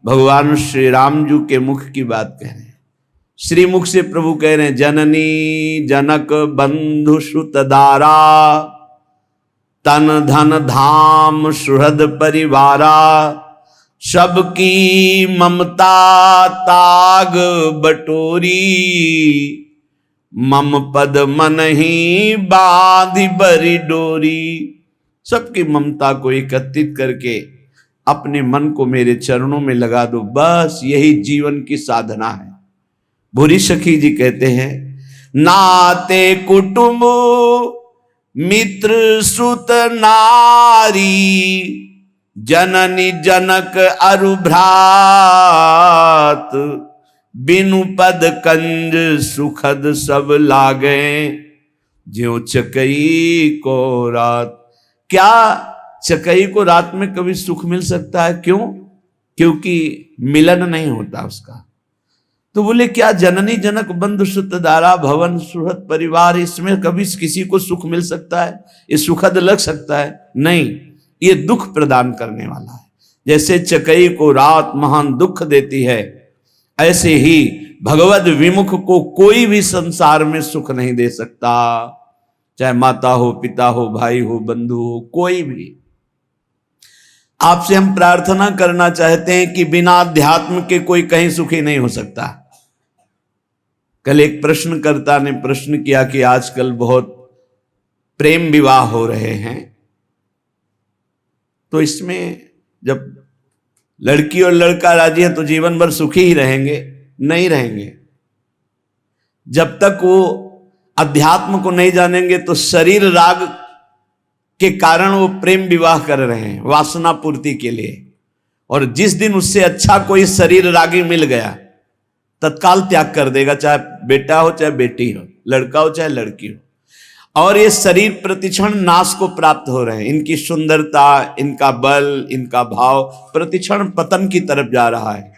भगवान श्री राम जी के मुख की बात कह रहे हैं। श्री मुख से प्रभु कह रहे हैं, जननी जनक बंधु सुत दारा, तन धन धाम सुहृद परिवारा, सबकी ममता ताग बटोरी, मम पद मन ही बांधी बरी डोरी। सबकी ममता को एकत्रित करके अपने मन को मेरे चरणों में लगा दो, बस यही जीवन की साधना है। भूरी सखी जी कहते हैं, नाते कुटुंब मित्र सुत नारी, जननी जनक अरु भ्रात, बिनु पद कंज सुखद सब लागे, ज्यों चकई को रात। क्या चकई को रात में कभी सुख मिल सकता है? क्यों? क्योंकि मिलन नहीं होता उसका। तो बोले, क्या जननी जनक बंधु सुत दारा भवन सुहृद परिवार, इसमें कभी किसी को सुख मिल सकता है? ये सुखद लग सकता है? नहीं, ये दुख प्रदान करने वाला है। जैसे चकई को रात महान दुख देती है, ऐसे ही भगवद विमुख को कोई भी संसार में सुख नहीं दे सकता। चाहे माता हो, पिता हो, भाई हो, बंधु हो, कोई भी। आपसे हम प्रार्थना करना चाहते हैं कि बिना अध्यात्म के कोई कहीं सुखी नहीं हो सकता। कल एक प्रश्नकर्ता ने प्रश्न किया कि आजकल बहुत प्रेम विवाह हो रहे हैं, तो इसमें जब लड़की और लड़का राजी है तो जीवन भर सुखी ही रहेंगे? नहीं रहेंगे। जब तक वो अध्यात्म को नहीं जानेंगे तो शरीर राग के कारण वो प्रेम विवाह कर रहे हैं वासना पूर्ति के लिए, और जिस दिन उससे अच्छा कोई शरीर रागी मिल गया तत्काल त्याग कर देगा, चाहे बेटा हो चाहे बेटी हो, लड़का हो चाहे लड़की हो। और ये शरीर प्रतिक्षण नाश को प्राप्त हो रहे हैं। इनकी सुंदरता, इनका बल, इनका भाव प्रतिक्षण पतन की तरफ जा रहा है।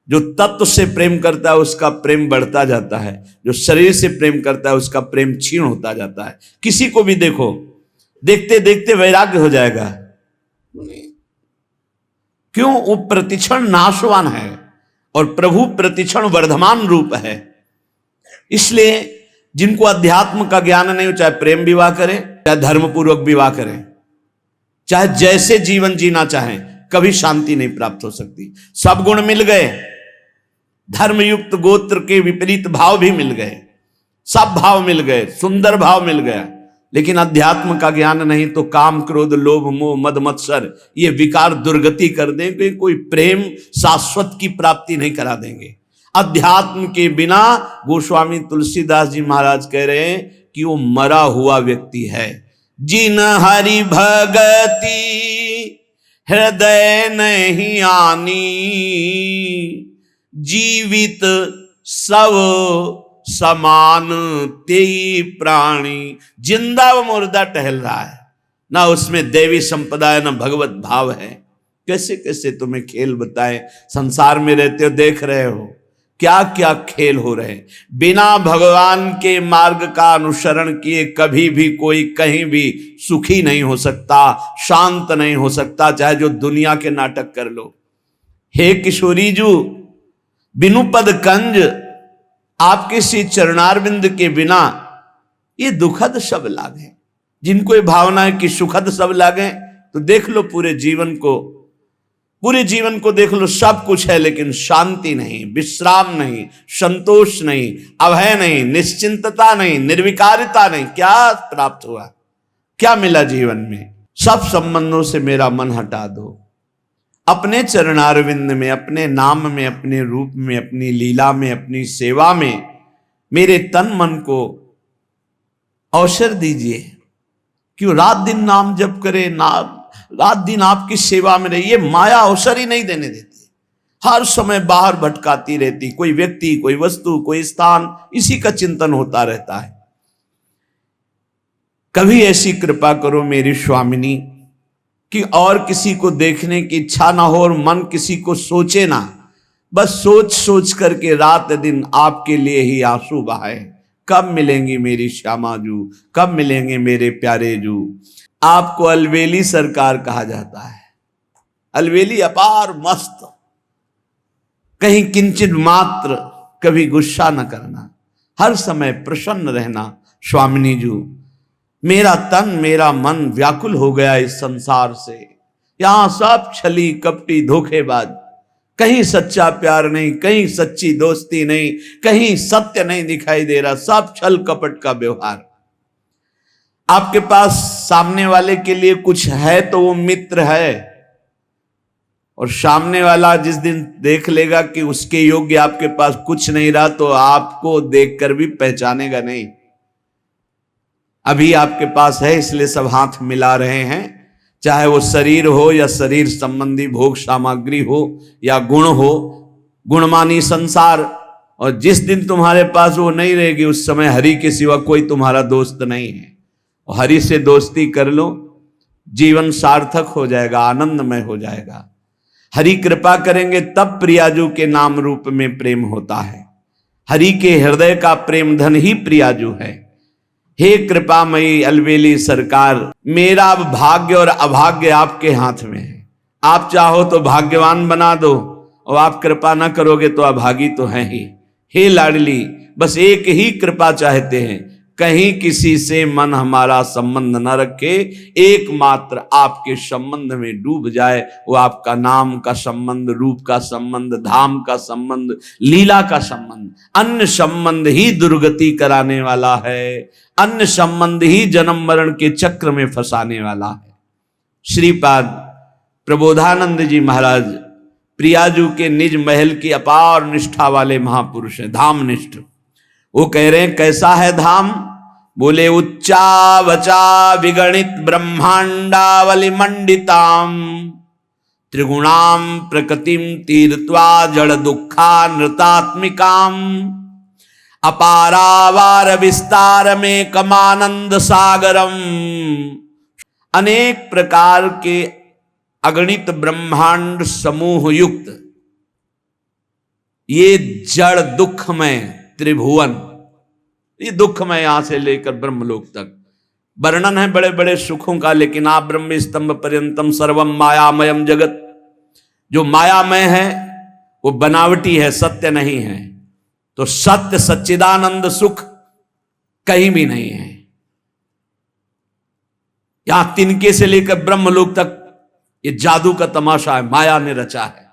जो तत्व से प्रेम करता है उसका प्रेम बढ़ता जाता है, जो शरीर से प्रेम करता है उसका प्रेम क्षीण होता जाता है। किसी को भी देखो, देखते देखते वैराग्य हो जाएगा। क्यों? वो प्रतिक्षण नाशवान है और प्रभु प्रतिक्षण वर्धमान रूप है। इसलिए जिनको अध्यात्म का ज्ञान नहीं हो, चाहे प्रेम विवाह करें, चाहे धर्मपूर्वक विवाह करें, चाहे जैसे जीवन जीना चाहें, कभी शांति नहीं प्राप्त हो सकती। सब गुण मिल गए, धर्मयुक्त गोत्र के विपरीत भाव भी मिल गए, सब भाव मिल गए, सुंदर भाव मिल गया, लेकिन अध्यात्म का ज्ञान नहीं तो काम क्रोध लोभ मोह मद मत्सर ये विकार दुर्गति कर देंगे, कोई प्रेम शाश्वत की प्राप्ति नहीं करा देंगे। अध्यात्म के बिना गोस्वामी तुलसीदास जी महाराज कह रहे हैं कि वो मरा हुआ व्यक्ति है। जिन हरि भगति हृदय नहीं आनी, जीवित सब समान तेई प्राणी। जिंदा व मुर्दा टहल रहा है, ना उसमें देवी संपदा है, ना भगवत भाव है। कैसे कैसे तुम्हें खेल बताएं, संसार में रहते हो देख रहे हो क्या क्या खेल हो रहे हैं। बिना भगवान के मार्ग का अनुसरण किए कभी भी कोई कहीं भी सुखी नहीं हो सकता, शांत नहीं हो सकता, चाहे जो दुनिया के नाटक कर लो। हे किशोरी जू, बिनु पद कंज, आपके श्री चरणारविंद के बिना ये दुखद सब लागे। जिनको ये भावना है कि सुखद सब लागे, तो देख लो पूरे जीवन को देख लो, सब कुछ है लेकिन शांति नहीं, विश्राम नहीं, संतोष नहीं, अभय नहीं, निश्चिंतता नहीं, निर्विकारिता नहीं। क्या प्राप्त हुआ? क्या मिला जीवन में? सब संबंधों से मेरा मन हटा दो, अपने चरणारविंद में, अपने नाम में, अपने रूप में, अपनी लीला में, अपनी सेवा में मेरे तन मन को अवसर दीजिए। क्यों? रात दिन नाम जप करे, रात दिन आपकी सेवा में रहे। ये माया अवसर ही नहीं देने देती, हर समय बाहर भटकाती रहती। कोई व्यक्ति, कोई वस्तु, कोई स्थान, इसी का चिंतन होता रहता है। कभी ऐसी कृपा करो मेरी स्वामिनी कि और किसी को देखने की इच्छा ना हो और मन किसी को सोचे ना, बस सोच सोच करके रात दिन आपके लिए ही आंसू बहाए। कब मिलेंगी मेरी श्यामा जू, कब मिलेंगे मेरे प्यारे जू। आपको अलवेली सरकार कहा जाता है। अलवेली अपार मस्त, कहीं किंचित मात्र कभी गुस्सा न करना, हर समय प्रसन्न रहना। स्वामिनी जी, मेरा तन मेरा मन व्याकुल हो गया इस संसार से, यहां सब छली कपटी धोखेबाज, कहीं सच्चा प्यार नहीं, कहीं सच्ची दोस्ती नहीं, कहीं सत्य नहीं दिखाई दे रहा, सब छल कपट का व्यवहार। आपके पास सामने वाले के लिए कुछ है तो वो मित्र है, और सामने वाला जिस दिन देख लेगा कि उसके योग्य आपके पास कुछ नहीं रहा तो आपको देखकर भी पहचानेगा नहीं। अभी आपके पास है इसलिए सब हाथ मिला रहे हैं, चाहे वो शरीर हो या शरीर संबंधी भोग सामग्री हो या गुण हो, गुणमानी संसार। और जिस दिन तुम्हारे पास वो नहीं रहेगी उस समय हरि के सिवा कोई तुम्हारा दोस्त नहीं है। और हरि से दोस्ती कर लो, जीवन सार्थक हो जाएगा, आनंदमय हो जाएगा। हरि कृपा करेंगे तब प्रियाजू के नाम रूप में प्रेम होता है। हरि के हृदय का प्रेम धन ही प्रियाजू है। हे कृपामयी अलबेली सरकार, मेरा अब भाग्य और अभाग्य आपके हाथ में है। आप चाहो तो भाग्यवान बना दो, और आप कृपा ना करोगे तो अभागी तो है ही। हे लाडली, बस एक ही कृपा चाहते हैं, कहीं किसी से मन हमारा संबंध न रखे, एकमात्र आपके संबंध में डूब जाए। वो आपका नाम का संबंध, रूप का संबंध, धाम का संबंध, लीला का संबंध। अन्य संबंध ही दुर्गति कराने वाला है, अन्य संबंध ही जन्म मरण के चक्र में फंसाने वाला है। श्रीपाद प्रबोधानंद जी महाराज प्रियाजू के निज महल की अपार निष्ठा वाले महापुरुष हैं, धाम निष्ठ। वो कह रहे हैं कैसा है धाम? बोले उच्चा वचा विगणित ब्रह्मांडावली मंडिताम त्रिगुणाम प्रकृतिम तीर्थवा जड़ दुखा नृतात्मिकाम अपारावार विस्तार में कमानंद सागरम। अनेक प्रकार के अगणित ब्रह्मांड समूह युक्त ये जड़ दुखमय त्रिभुवन, ये दुखमय यहां से लेकर ब्रह्मलोक तक वर्णन है बड़े बड़े सुखों का। लेकिन आप ब्रह्म स्तंभ पर्यंतम सर्वम मायामयम जगत, जो मायामय है वो बनावटी है, सत्य नहीं है। तो सत्य सच्चिदानंद सुख कहीं भी नहीं है। यहां तिनके से लेकर ब्रह्मलोक तक ये जादू का तमाशा है, माया ने रचा है।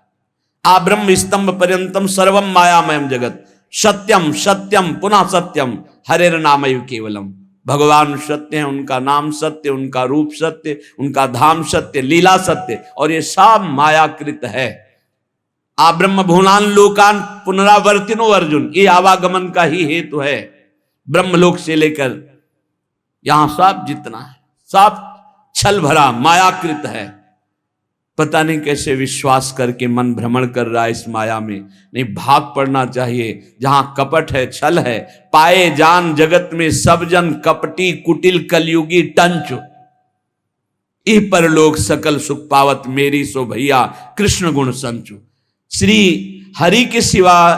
आ ब्रह्म स्तंभ पर्यंतम सर्वम मायामयम जगत, सत्यम सत्यम पुनः सत्यम हरेर नामैव केवलम। भगवान सत्य है, उनका नाम सत्य, उनका रूप सत्य, उनका धाम सत्य, लीला सत्य, और ये सब मायाकृत है। आ ब्रह्म भुवनान लोकान पुनरावर्तिनो अर्जुन, ये आवागमन का ही हेतु है। ब्रह्मलोक से लेकर यहां सब जितना है सब छल भरा मायाकृत है। पता नहीं कैसे विश्वास करके मन भ्रमण कर रहा है इस माया में। नहीं, भाग पड़ना चाहिए। जहां कपट है, छल है, पाए जान जगत में सब जन कपटी कुटिल कलयुगी टंच। इह पर लोग सकल सुख पावत मेरी सो भैया कृष्ण गुण संचु। श्री हरि के सिवा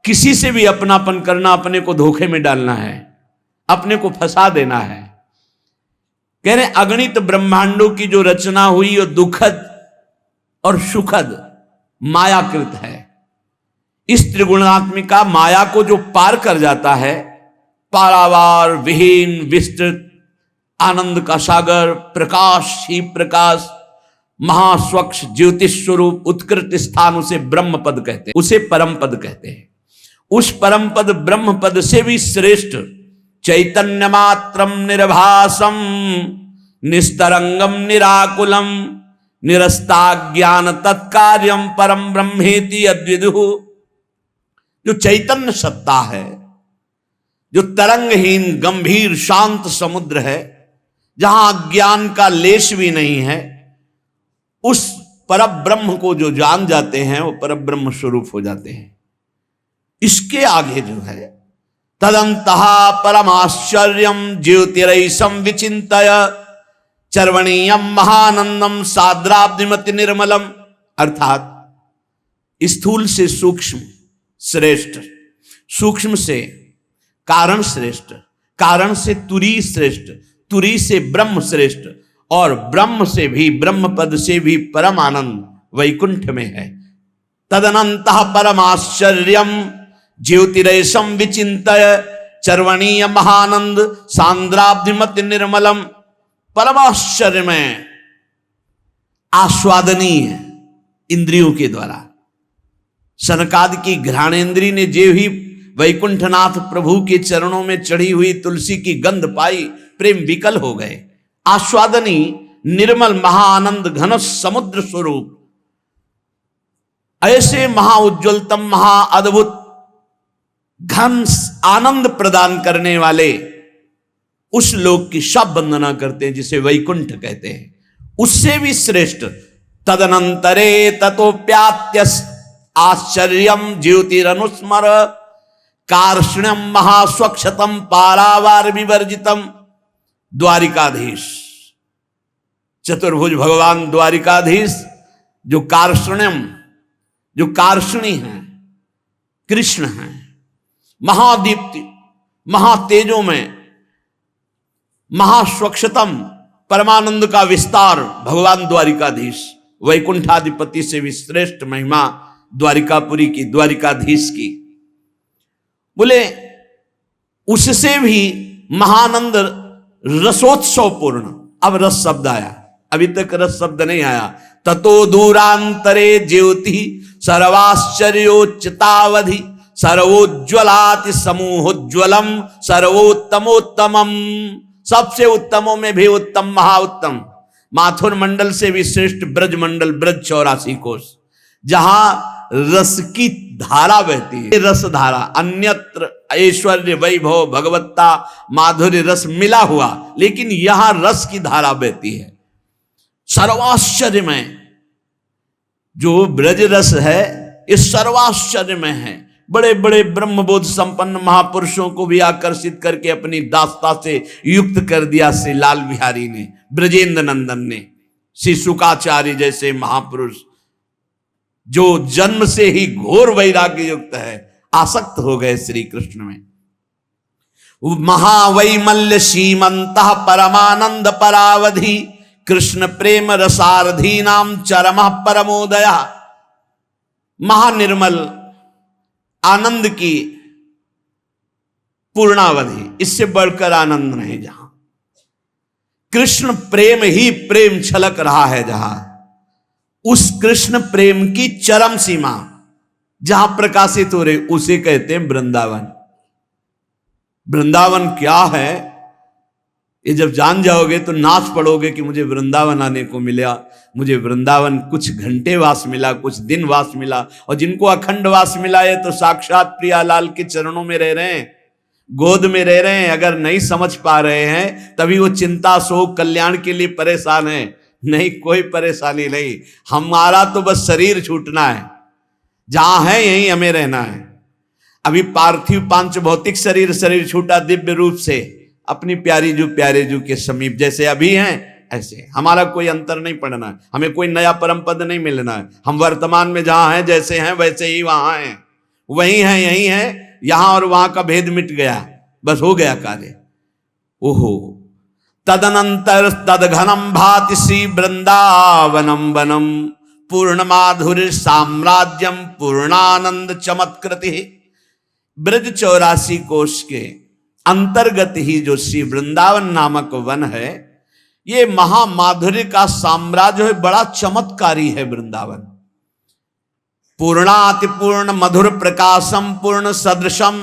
किसी से भी अपनापन करना अपने को धोखे में डालना है, अपने को फंसा देना है। कह रहे अगणित ब्रह्मांडों की जो रचना हुई वो दुखद और सुखद मायाकृत है। इस त्रिगुणात्मिका माया को जो पार कर जाता है, पारावार विहीन विस्तृत आनंद का सागर, प्रकाश ही प्रकाश, महास्वच्छ ज्योतिष स्वरूप उत्कृष्ट स्थान, उसे ब्रह्म पद कहते हैं, उसे परम पद कहते हैं। उस परम पद ब्रह्म पद से भी श्रेष्ठ चैतन्य मात्रम निर्भासम निस्तरंगम निराकुलम निरस्ता ज्ञान तत्कार्यम परम ब्रह्मेति अद्विदुः। जो चैतन्य सत्ता है, जो तरंगहीन गंभीर शांत समुद्र है, जहां ज्ञान का लेश भी नहीं है, उस परब्रह्म को जो जान जाते हैं वो परब्रह्म स्वरूप हो जाते हैं। इसके आगे जो है तदंतः परमाश्चर्यम ज्योतिरैसम विचिंतय चर्वणीयम महानंदम साद्राब्धिमति निर्मलम। अर्थात स्थूल से सूक्ष्म श्रेष्ठ, सूक्ष्म से कारण श्रेष्ठ, कारण से तुरी श्रेष्ठ, तुरी से ब्रह्म श्रेष्ठ, और ब्रह्म से भी, ब्रह्म पद से भी परम आनंद वैकुंठ में है। तदनंतः परमाश्चर्यम ज्योतिरेशम विचिंतय चर्वणीय महानंद सांद्राब्धिमत निर्मलम। परमाश्चर्य में आस्वादनीय इंद्रियों के द्वारा सनकादि की घ्राणेन्द्री ने जे ही वैकुंठनाथ प्रभु के चरणों में चढ़ी हुई तुलसी की गंध पाई, प्रेम विकल हो गए। आस्वादनी निर्मल महाआनंद घन समुद्र स्वरूप ऐसे महाउज्ज्वलतम महाअद्भुत घन आनंद प्रदान करने वाले उस लोक की सब वंदना करते हैं जिसे वैकुंठ कहते हैं। उससे भी श्रेष्ठ तदनंतरे ततोप्यात्यस आश्चर्यम ज्योतिरनुस्मर कार्ष्ण्यम महास्वक्षतम पारावार विवर्जितम। द्वारिकाधीश चतुर्भुज भगवान द्वारिकाधीश जो कार्ष्ण्यम, जो कार्ष्णी हैं, कृष्ण हैं, महादीप्ति महातेजों में महास्वक्षतम परमानंद का विस्तार भगवान द्वारिकाधीश, वैकुंठाधिपति से भी श्रेष्ठ महिमा द्वारिकापुरी की, द्वारिकाधीश की। बोले उससे भी महानंद रसोत्सव पूर्ण। अब रस शब्द आया, अभी तक रस शब्द नहीं आया। ततो दूरांतरे ज्योति सर्वाश्चर्योच्चतावधि सर्वोज्ज्वलाति समूहोज्ज्वलम सर्वोत्तमोत्तमम। सबसे उत्तमों में भी उत्तम महाउत्तम, माथुर मंडल से भी श्रेष्ठ ब्रज मंडल, ब्रज 84 कोष, जहां रस की धारा बहती है। रस धारा अन्यत्र ऐश्वर्य वैभव भगवत्ता माधुर्य रस मिला हुआ, लेकिन यहां रस की धारा बहती है। सर्वाश्चर्य में जो ब्रज रस है इस सर्वाश्चर्य में है। बड़े बड़े ब्रह्मबोध संपन्न महापुरुषों को भी आकर्षित करके अपनी दास्ता से युक्त कर दिया श्री लाल बिहारी ने, ब्रजेंद्र नंदन ने। श्री शुकाचार्य जैसे महापुरुष जो जन्म से ही घोर वैराग्य युक्त है, आसक्त हो गए श्री कृष्ण में। महावैमल्य सीमंत परमानंद परावधि कृष्ण प्रेम रसारधी नाम चरम परमोदया। महानिर्मल आनंद की पूर्णावधि, इससे बढ़कर आनंद नहीं। जहां कृष्ण प्रेम ही प्रेम छलक रहा है, जहां उस कृष्ण प्रेम की चरम सीमा जहां प्रकाशित हो रही, उसे कहते हैं वृंदावन। वृंदावन क्या है ये जब जान जाओगे तो नाच पड़ोगे कि मुझे वृंदावन आने को मिला, मुझे वृंदावन कुछ घंटे वास मिला, कुछ दिन वास मिला। और जिनको अखंड वास मिला है तो साक्षात प्रियालाल के चरणों में रह रहे हैं, गोद में रह रहे हैं। अगर नहीं समझ पा रहे हैं तभी वो चिंता शोक कल्याण के लिए परेशान है। नहीं, कोई परेशानी नहीं, हमारा तो बस शरीर छूटना है, जहां है यहीं हमें रहना है। अभी पार्थिव पांच भौतिक शरीर छूटा दिव्य रूप से अपनी प्यारी जो प्यारे जो के समीप, जैसे अभी हैं ऐसे। हमारा कोई अंतर नहीं पड़ना है, हमें कोई नया परम पद नहीं मिलना है। हम वर्तमान में जहां हैं जैसे हैं वैसे ही वहां हैं, वही हैं यही हैं। यहां और वहां का भेद मिट गया, बस हो गया कार्य। ओहो तदनंतर तदघनम भाति श्री वृंदावनम वनम पूर्ण माधुर्य साम्राज्यम पूर्णानंद चमत्कृति। ब्रज 84 कोष के अंतर्गत ही जो श्री वृंदावन नामक वन है, ये महामाधुर्य का साम्राज्य है, बड़ा चमत्कारी है वृंदावन। पूर्णाति पूर्ण मधुर प्रकाशम पूर्ण सदृशम,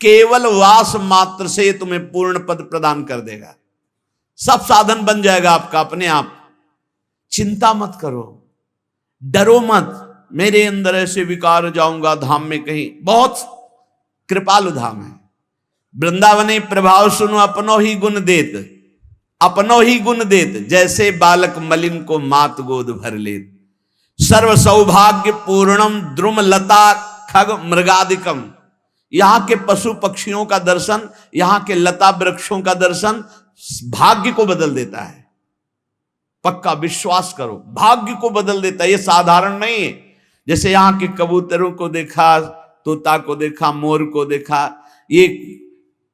केवल वास मात्र से तुम्हें पूर्ण पद प्रदान कर देगा। सब साधन बन जाएगा आपका अपने आप। चिंता मत करो, डरो मत, मेरे अंदर ऐसे विकार जाऊंगा धाम में कहीं। बहुत कृपालु धाम है वृंदावनी प्रभाव सुनो अपनो ही गुण देत, अपनो ही गुण देत, जैसे बालक मलिन को मात गोद भर लेत। सर्व सौभाग्य पूर्णम द्रुम लता खग मृगादिकम। यहां के पशु पक्षियों का दर्शन, यहां के लता वृक्षों का दर्शन भाग्य को बदल देता है। पक्का विश्वास करो, भाग्य को बदल देता है। ये साधारण नहीं है। जैसे यहां के कबूतरों को देखा, तोता को देखा, मोर को देखा, ये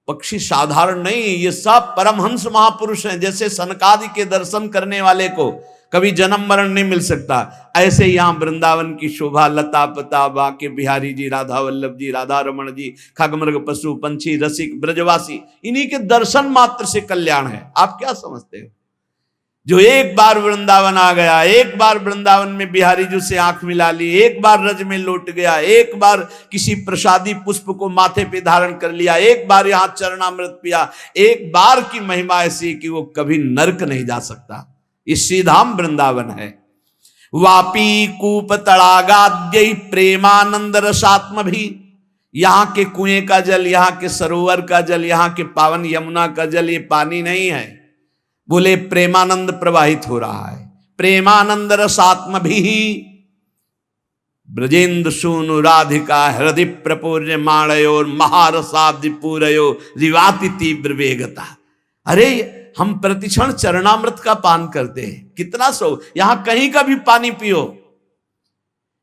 पक्षी साधारण नहीं, ये सब परमहंस महापुरुष हैं। जैसे सनकादि के दर्शन करने वाले को कभी जन्म मरण नहीं मिल सकता। ऐसे यहाँ वृंदावन की शोभा, लता पता, बाके बिहारी जी, राधा वल्लभ जी, राधा रमण जी, खगमृग पशु पंछी रसिक ब्रजवासी, इन्हीं के दर्शन मात्र से कल्याण है। आप क्या समझते हो? जो एक बार वृंदावन आ गया, एक बार वृंदावन में बिहारी जी से आंख मिला ली, एक बार रज में लौट गया, एक बार किसी प्रसादी पुष्प को माथे पे धारण कर लिया, एक बार यहां चरणामृत पिया, एक बार की महिमा ऐसी कि वो कभी नरक नहीं जा सकता। ये श्रीधाम वृंदावन है। वापी कूप तड़ागाद्य प्रेमानंद रसात्म भी, यहां के कुएं का जल, यहां के सरोवर का जल, यहां के पावन यमुना का जल, ये पानी नहीं है, बोले प्रेमानंद प्रवाहित हो रहा है। प्रेमानंद रसात्म भी ब्रजेंद्र सूनु राधिका हृदय प्रपूर्य माणयोर महारसाब्दि पूरयो रिवाति तीव्र वेगता। अरे हम प्रतिक्षण चरणामृत का पान करते हैं, कितना सो, यहां कहीं का भी पानी पियो।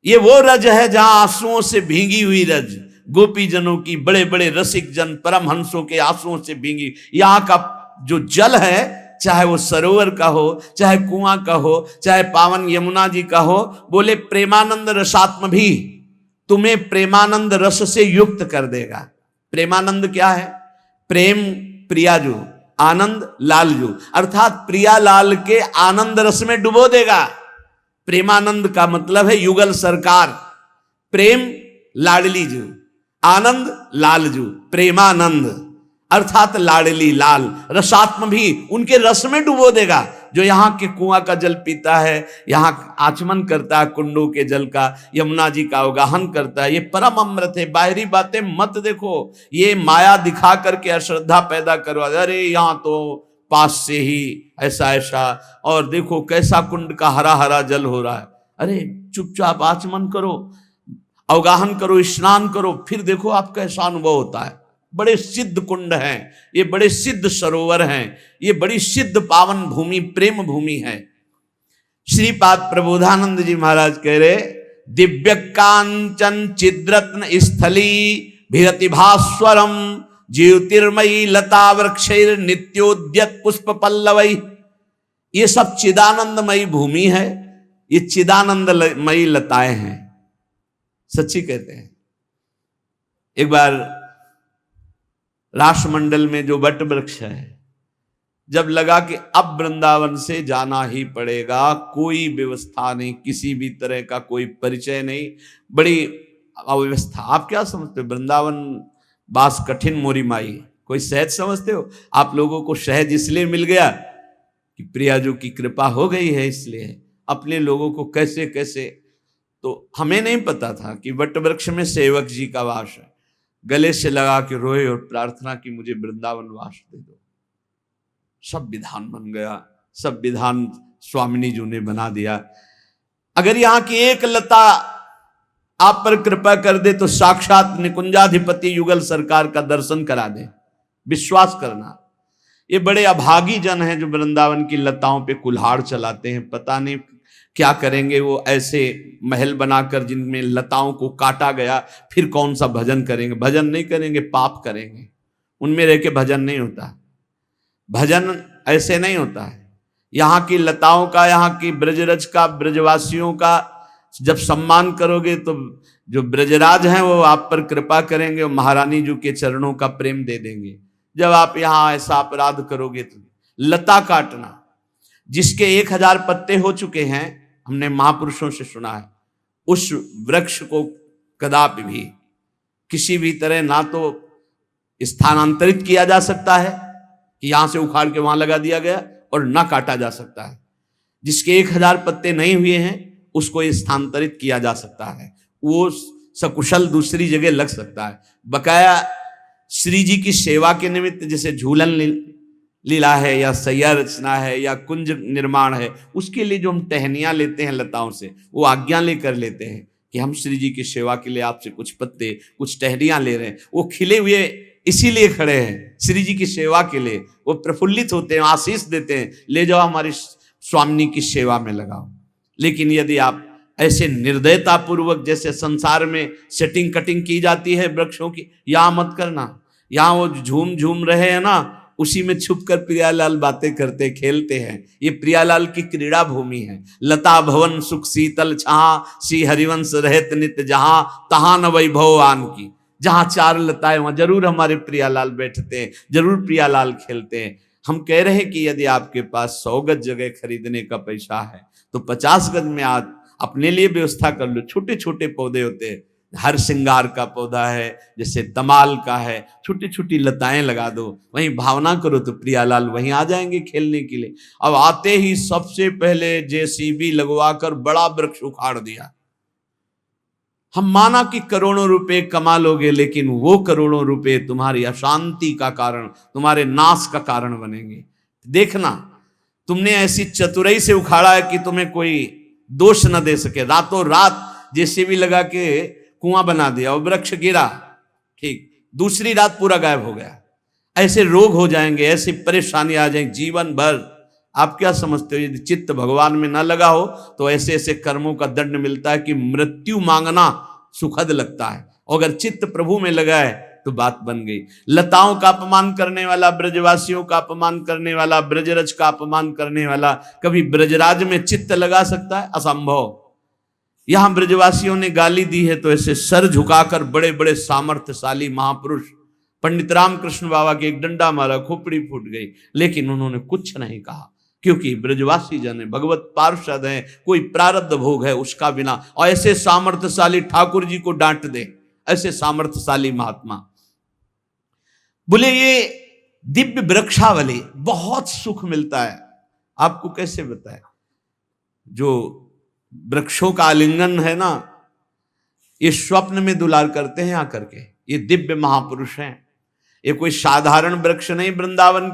ये वो रज है जहां आंसुओं से भींगी हुई रज, गोपी जनों की, बड़े बड़े रसिक जन परमहंसों के आंसुओं से भींगी। यहां का जो जल है, चाहे वो सरोवर का हो, चाहे कुआं का हो, चाहे पावन यमुना जी का हो, बोले प्रेमानंद रसात्म भी तुम्हें प्रेमानंद रस से युक्त कर देगा। प्रेमानंद क्या है? प्रेम प्रियाजू, आनंद लालजू, अर्थात प्रिया लाल के आनंद रस में डुबो देगा। प्रेमानंद का मतलब है युगल सरकार, प्रेम लाडली जू, आनंद लालजू, प्रेमानंद अर्थात लाडली लाल। रसात्म भी उनके रस में डुबो देगा। जो यहाँ के कुआं का जल पीता है, यहाँ आचमन करता है कुंडों के जल का, यमुना जी का अवगाहन करता है, ये परम अमृत है। बाहरी बातें मत देखो, ये माया दिखा करके अश्रद्धा पैदा करवा, अरे यहाँ तो पास से ही ऐसा ऐसा, और देखो कैसा कुंड का हरा हरा जल हो रहा है। अरे चुपचाप आचमन करो, अवगाहन करो, स्नान करो, फिर देखो आपका ऐसा अनुभव होता है। बड़े सिद्ध कुंड हैं ये, बड़े सिद्ध सरोवर हैं ये, बड़ी सिद्ध पावन भूमि, प्रेम भूमि है। श्रीपाद प्रबोधानंद जी महाराज कह रहे, दिव्य कांचन चिद्रत्न स्थली भिरति भास्वरम ज्योतिर्मयी लता वृक्षैर नित्योद्यत पुष्प पल्लवई। ये सब चिदानंदमयी भूमि है, ये चिदानंदमयी लताएं हैं। सच्ची कहते हैं। एक बार राष्ट्रमंडल में जो वट वृक्ष है, जब लगा कि अब वृंदावन से जाना ही पड़ेगा, कोई व्यवस्था नहीं, किसी भी तरह का कोई परिचय नहीं, बड़ी अव्यवस्था। आप क्या समझते हो? वृंदावन बास कठिन मोरी माई, कोई सहज समझते हो? आप लोगों को सहज इसलिए मिल गया कि प्रियाजू की कृपा हो गई है, इसलिए अपने लोगों को कैसे कैसे। तो हमें नहीं पता था कि वट वृक्ष में सेवक जी का वास है। गले से लगा के रोए और प्रार्थना की, मुझे वृंदावन वास दे दो। सब विधान बन गया, सब विधान स्वामिनी जी ने बना दिया। अगर यहाँ की एक लता आप पर कृपा कर दे तो साक्षात निकुंजाधिपति युगल सरकार का दर्शन करा दे, विश्वास करना। ये बड़े अभागी जन हैं जो वृंदावन की लताओं पे कुल्हाड़ चलाते हैं, पता नहीं क्या करेंगे वो। ऐसे महल बनाकर जिनमें लताओं को काटा गया, फिर कौन सा भजन करेंगे? भजन नहीं करेंगे, पाप करेंगे। उनमें रह के भजन नहीं होता, भजन ऐसे नहीं होता है। यहाँ की लताओं का, यहाँ की ब्रजरज का, ब्रजवासियों का जब सम्मान करोगे तो जो ब्रजराज हैं वो आप पर कृपा करेंगे और महारानी जी के चरणों का प्रेम दे देंगे। जब आप यहाँ ऐसा अपराध करोगे तो लता काटना, जिसके 1000 पत्ते हो चुके हैं, हमने महापुरुषों से सुना है, उस वृक्ष को कदापि भी किसी भी तरह ना तो स्थानांतरित किया जा सकता है कि यहां से उखाड़ के वहां लगा दिया गया, और ना काटा जा सकता है। जिसके 1000 पत्ते नहीं हुए हैं उसको स्थानांतरित किया जा सकता है, वो सकुशल दूसरी जगह लग सकता है। बकाया श्री जी की सेवा के निमित्त जैसे झूलन लीला है या सैया रचना है या कुंज निर्माण है, उसके लिए जो हम टहनियां लेते हैं लताओं से, वो आज्ञा लेकर लेते हैं कि हम श्री जी की सेवा के लिए आपसे कुछ पत्ते, कुछ टहनियां ले रहे हैं। वो खिले हुए इसीलिए खड़े हैं श्री जी की सेवा के लिए, वो प्रफुल्लित होते हैं, आशीष देते हैं, ले जाओ हमारी स्वामिनी की सेवा में लगाओ। लेकिन यदि आप ऐसे निर्दयता पूर्वक जैसे संसार में सेटिंग कटिंग की जाती है वृक्षों की, यहाँ मत करना। यहाँ वो झूम झूम रहे हैं ना, उसी में छुपकर प्रियालाल बातें करते खेलते हैं। ये प्रियालाल की क्रीड़ा भूमि है। लता भवन सुख शीतल छहा, श्री हरिवंश रहत नित जहां, तहां न वैभव आन की। जहां चार लताएं वहां जरूर हमारे प्रियालाल बैठते हैं, जरूर प्रियालाल खेलते हैं। हम कह रहे हैं कि यदि आपके पास 100 गज जगह खरीदने का पैसा है तो 50 गज में आप अपने लिए व्यवस्था कर लो। छोटे छोटे पौधे होते हैं, हर श्रृंगार का पौधा है, जैसे तमाल का है, छोटी छोटी लताएं लगा दो, वहीं भावना करो तो प्रियालाल वहीं आ जाएंगे खेलने के लिए। अब आते ही सबसे पहले जेसीबी लगवाकर बड़ा वृक्ष उखाड़ दिया। हम माना कि करोड़ों रुपए कमा लोगे, लेकिन वो करोड़ों रुपए तुम्हारी अशांति का कारण, तुम्हारे नाश का कारण बनेंगे। देखना, तुमने ऐसी चतुराई से उखाड़ा है कि तुम्हें कोई दोष न दे सके। रातों रात जेसीबी लगा के कुआं बना दिया और वृक्ष गिरा, ठीक, दूसरी रात पूरा गायब हो गया। ऐसे रोग हो जाएंगे, ऐसी परेशानी आ जाएंगी जीवन भर। आप क्या समझते हो, यदि चित्त भगवान में ना लगा हो तो ऐसे ऐसे कर्मों का दंड मिलता है कि मृत्यु मांगना सुखद लगता है। और अगर चित्त प्रभु में लगा है तो बात बन गई। लताओं का अपमान करने वाला, ब्रजवासियों का अपमान करने वाला, ब्रजरज का अपमान करने वाला कभी ब्रजराज में चित्त लगा सकता है? असंभव। यहां ब्रजवासियों ने गाली दी है तो ऐसे सर झुकाकर बड़े बड़े सामर्थ्यशाली महापुरुष पंडित रामकृष्ण बाबा के एक डंडा मारा, खोपड़ी फूट गई, लेकिन उन्होंने कुछ नहीं कहा, क्योंकि ब्रजवासी जन है, भगवत पार्षद है, कोई प्रारब्ध भोग है उसका बिना। और ऐसे सामर्थ्यशाली ठाकुर जी को डांट दे, ऐसे सामर्थ्यशाली महात्मा। बोले ये दिव्य वृक्षावली, बहुत सुख मिलता है। आपको कैसे बताए, जो वृक्षों का आलिंगन है ना, ये स्वप्न में दुलार करते हैं आकर के। ये दिव्य महापुरुष हैं, ये कोई साधारण वृक्ष नहीं। वृंदावन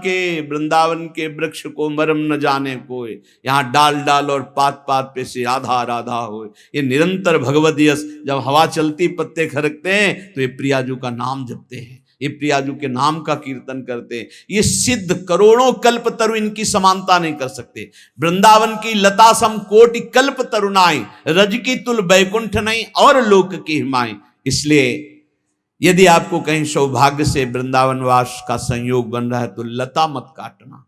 के वृक्ष को मरम न जाने कोई, यहाँ डाल डाल और पात पात पे से आधा राधा हो। ये निरंतर भगवत यश, जब हवा चलती पत्ते खरकते हैं तो ये प्रियाजू का नाम जपते हैं, ये प्रियाजू के नाम का कीर्तन करते हैं। ये सिद्ध करोड़ों कल्प तरु इनकी समानता नहीं कर सकते। वृंदावन की लता सम कोटि कल्प तरुणाई, रज की तुल बैकुंठ नहीं और लोक की हिमाई। इसलिए यदि आपको कहीं सौभाग्य से वृंदावन वास का संयोग बन रहा है तो लता मत काटना।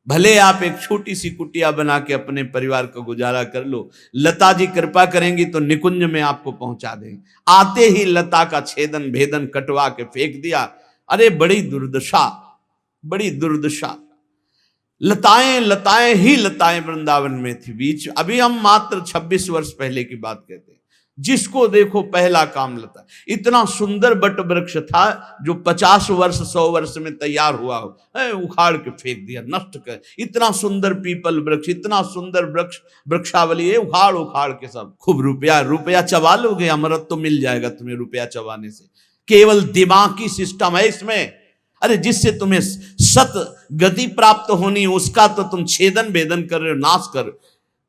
भले आप एक छोटी सी कुटिया बना के अपने परिवार का गुजारा कर लो, लता जी कृपा करेंगी तो निकुंज में आपको पहुंचा देंगे। आते ही लता का छेदन भेदन कटवा के फेंक दिया। अरे बड़ी दुर्दशा, बड़ी दुर्दशा। लताएं लताएं ही लताएं वृंदावन में थी बीच। अभी हम मात्र 26 वर्ष पहले की बात कहते हैं। जिसको देखो पहला काम लता। इतना सुंदर बट वृक्ष था जो 50 वर्ष 100 वर्ष में तैयार हुआ हो, उखाड़ के फेंक दिया, नष्ट कर। इतना सुंदर पीपल वृक्ष, इतना सुंदर वृक्ष, वृक्षावली है, उखाड़ उखाड़ के सब। खूब रुपया चबा लोगे, अमृत तो मिल जाएगा तुम्हें रुपया चबाने से। केवल दिमागी सिस्टम है इसमें। अरे जिससे तुम्हें सत गति प्राप्त होनी, उसका तो तुम छेदन भेदन कर रहे हो, नाश कर।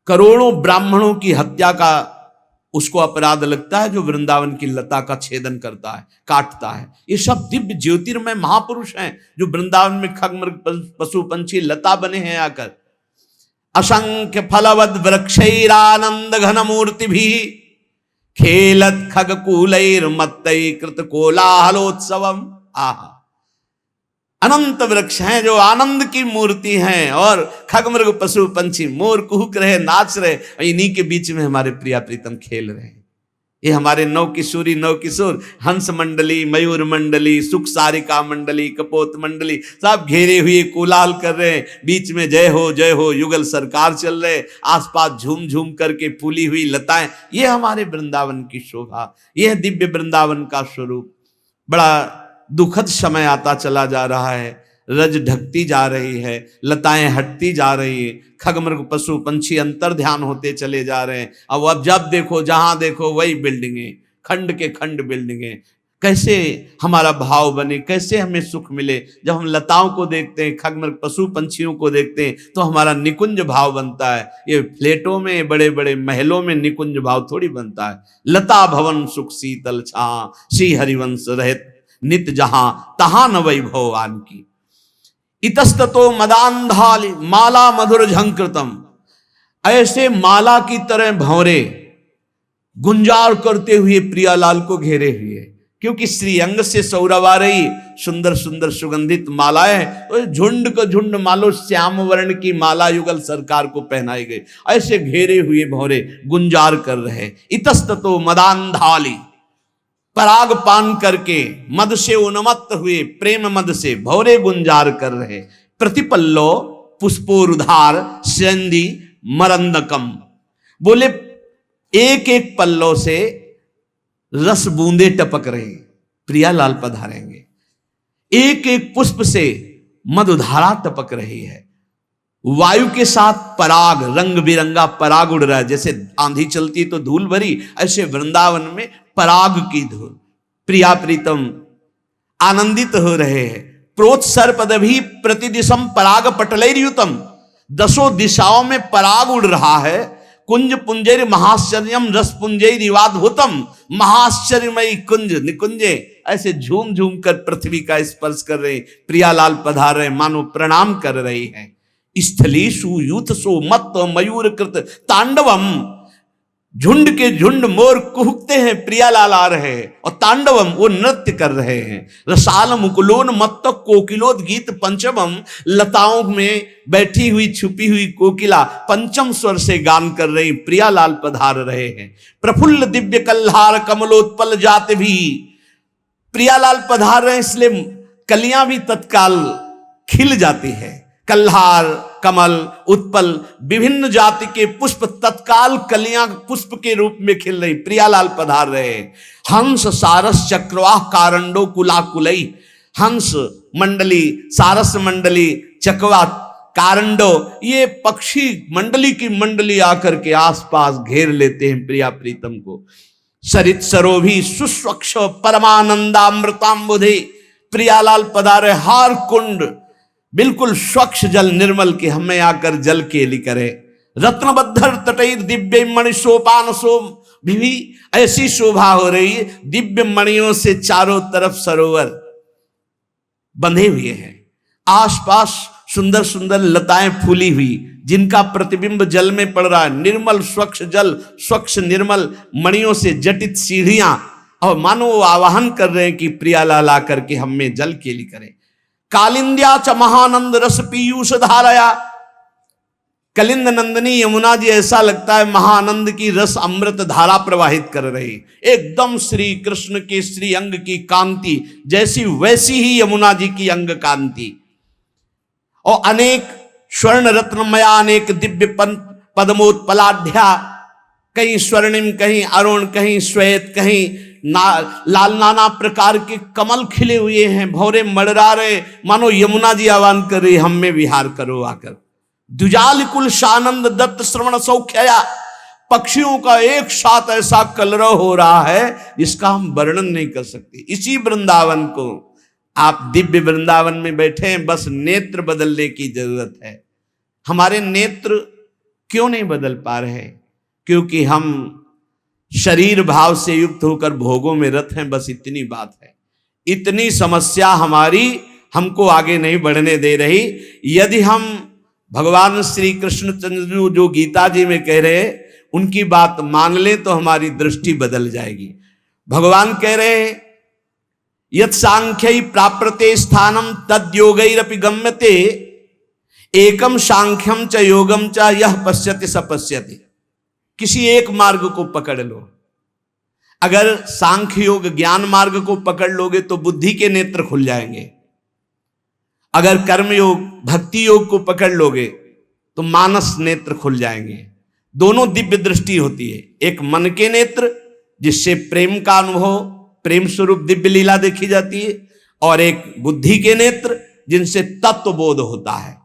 करोड़ों ब्राह्मणों की हत्या का उसको अपराध लगता है जो वृंदावन की लता का छेदन करता है, काटता है। ये सब दिव्य ज्योतिर्मय महापुरुष हैं जो वृंदावन में खगमृग पशु पंछी लता बने हैं आकर। असंख्य फलवद वृक्षैरानंद घन मूर्ति भी खेलत खगकूलैर मत्तै कृत कोलाहलोत्सवम। आहा, अनंत वृक्ष हैं जो आनंद की मूर्ति हैं, और खगमृग पशु पंछी मोर कुहुक रहे, नाच रहे, इन्हीं के बीच में हमारे प्रिया प्रीतम खेल रहे हैं। ये हमारे नौ किशोरी नौ किशोर, हंस मंडली, मयूर मंडली, सुख सारिका मंडली, कपोत मंडली, सब घेरे हुए कोलाहल कर रहे हैं। बीच में जय हो युगल सरकार चल रहे, आसपास झूम झूम करके फूली हुई लताएं। ये हमारे वृंदावन की शोभा, यह दिव्य वृंदावन का स्वरूप। बड़ा दुखद समय आता चला जा रहा है, रज ढकती जा रही है, लताएं हटती जा रही है, खगमृग पशु पंछी अंतर ध्यान होते चले जा रहे हैं। अब जब देखो जहां देखो वही बिल्डिंगें, खंड के खंड बिल्डिंगें। कैसे हमारा भाव बने, कैसे हमें सुख मिले? जब हम लताओं को देखते हैं, खगमृग पशु पंछियों को देखते हैं तो हमारा निकुंज भाव बनता है। ये फ्लैटों में, बड़े बड़े महलों में निकुंज भाव थोड़ी बनता है। लता भवन सुख शीतल छा, श्री हरिवंश रहत नित जहां, तहां न वैभव आन की। इतस्ततो मदांधाली माला मधुर झंकृतम। ऐसे माला की तरह भंवरे गुंजार करते हुए प्रियालाल को घेरे हुए। क्योंकि श्रीअंग से सौरभ आ रही सुंदर सुंदर सुगंधित मालाएं, तो झुंड को झुंड मालो श्याम वर्ण की माला युगल सरकार को पहनाई गई। ऐसे घेरे हुए भौरे गुंजार कर रहे। इतस्ततो मदांधाली, पराग पान करके मद से उन्मत्त हुए, प्रेम मद से भौरे गुंजार कर रहे। प्रतिपल्लो पुष्पोरुधार सेंदी मरंदकम, बोले एक एक पल्लों से रस बूंदे टपक रहे। प्रियालाल पधारेंगे, एक एक पुष्प से मधुधारा टपक रही है। वायु के साथ पराग, रंग बिरंगा पराग उड़ रहा है। जैसे आंधी चलती तो धूल भरी, ऐसे वृंदावन में पराग की धूल। प्रिया प्रीतम आनंदित हो रहे हैं। प्रोत्सर्पदभि प्रतिदिशम पराग पटलैर्युतम, दसों दिशाओं में पराग उड़ रहा है। कुंज पुंजैर महाश्चर्यम रस पुंजैरिवाद्भुतम, महाश्चर्यमयी कुंज निकुंजे ऐसे झूम झूम कर पृथ्वी का स्पर्श कर रहे। प्रियालाल पधार रहे, मानो प्रणाम कर रही हैं। स्थलीषु यूथसो मत्त मयूर कृत तांडवम, झुंड के झुंड मोर कुहकते हैं, प्रियालाल आ रहे हैं और तांडवम वो नृत्य कर रहे हैं। रसाल मुकुलोन मत्त कोकिलोद गीत पंचमम, लताओं में बैठी हुई छुपी हुई कोकिला पंचम स्वर से गान कर रही। प्रियालाल पधार रहे हैं। प्रफुल्ल दिव्य कल्हार कमलोत्पल जात भी, प्रियालाल पधार रहे हैं, इसलिए कलियां भी तत्काल खिल जाती है। कल्हार, कमल, उत्पल, विभिन्न जाति के पुष्प तत्काल कलियां पुष्प के रूप में खिल रही। प्रियालाल पधार रहे। हंस सारस चक्रवाह कारंडो कुलाकुलई, हंस मंडली, सारस मंडली, चकवा, कारंडो, ये पक्षी मंडली की मंडली आकर के आसपास घेर लेते हैं प्रिया प्रीतम को। सरित सरोभी सुस्वच्छ परमानंदामृतांबुधे, प्रियालाल पधारे। हार कुंड बिल्कुल स्वच्छ जल निर्मल के हमें आकर जल केली करे। रत्नबद्धर तटैर दिव्य मणि सोपान सोम भी ऐसी शोभा हो रही है। दिव्य मणियों से चारों तरफ सरोवर बंधे हुए हैं। आसपास सुंदर सुंदर लताएं फूली हुई, जिनका प्रतिबिंब जल में पड़ रहा है। निर्मल स्वच्छ जल, स्वच्छ निर्मल मणियों से जटित सीढ़ियां, और मानो वो आवाहन कर रहे हैं कि प्रियालाल आकर के हमें जल केली करे। कालिंद्या च महानंद रस पीयूष धाराया, कलिंद नंदनी यमुना जी ऐसा लगता है महानंद की रस अमृत धारा प्रवाहित कर रही। एकदम श्री कृष्ण के श्री अंग की कांति जैसी वैसी ही यमुना जी की अंग कांति। और अनेक स्वर्ण रत्नमया, अनेक दिव्य पद्मोत्पलाढ्या, कहीं स्वर्णिम, कहीं अरुण, कहीं श्वेत, कहीं लाल, नाना प्रकार के कमल खिले हुए हैं। भौरे मड़रा रहे, मानो यमुना जी आह्वान कर रही, हम में विहार करो आकर। द्विजाल कुल शानंद दत्त श्रवण सौख्या, पक्षियों का एक साथ ऐसा कलरव हो रहा है जिसका हम वर्णन नहीं कर सकते। इसी वृंदावन को आप दिव्य वृंदावन में बैठे हैं, बस नेत्र बदलने की जरूरत है। हमारे नेत्र क्यों नहीं बदल पा रहे? क्योंकि हम शरीर भाव से युक्त होकर भोगों में रत हैं, बस इतनी बात है। इतनी समस्या हमारी हमको आगे नहीं बढ़ने दे रही। यदि हम भगवान श्री कृष्णचंद्र जो गीता जी में कह रहे हैं उनकी बात मान लें तो हमारी दृष्टि बदल जाएगी। भगवान कह रहे हैं यत् सांख्यै प्राप्यते स्थानम तद योगैरपि गम्यते, एकम सांख्यम च योगम च यह पश्यति स पश्यति। किसी एक मार्ग को पकड़ लो। अगर सांख्य योग ज्ञान मार्ग को पकड़ लोगे तो बुद्धि के नेत्र खुल जाएंगे। अगर कर्म योग भक्ति योग को पकड़ लोगे तो मानस नेत्र खुल जाएंगे। दोनों दिव्य दृष्टि होती है, एक मन के नेत्र जिससे प्रेम का अनुभव, प्रेम स्वरूप दिव्य लीला देखी जाती है, और एक बुद्धि के नेत्र जिनसे तत्व बोध होता है।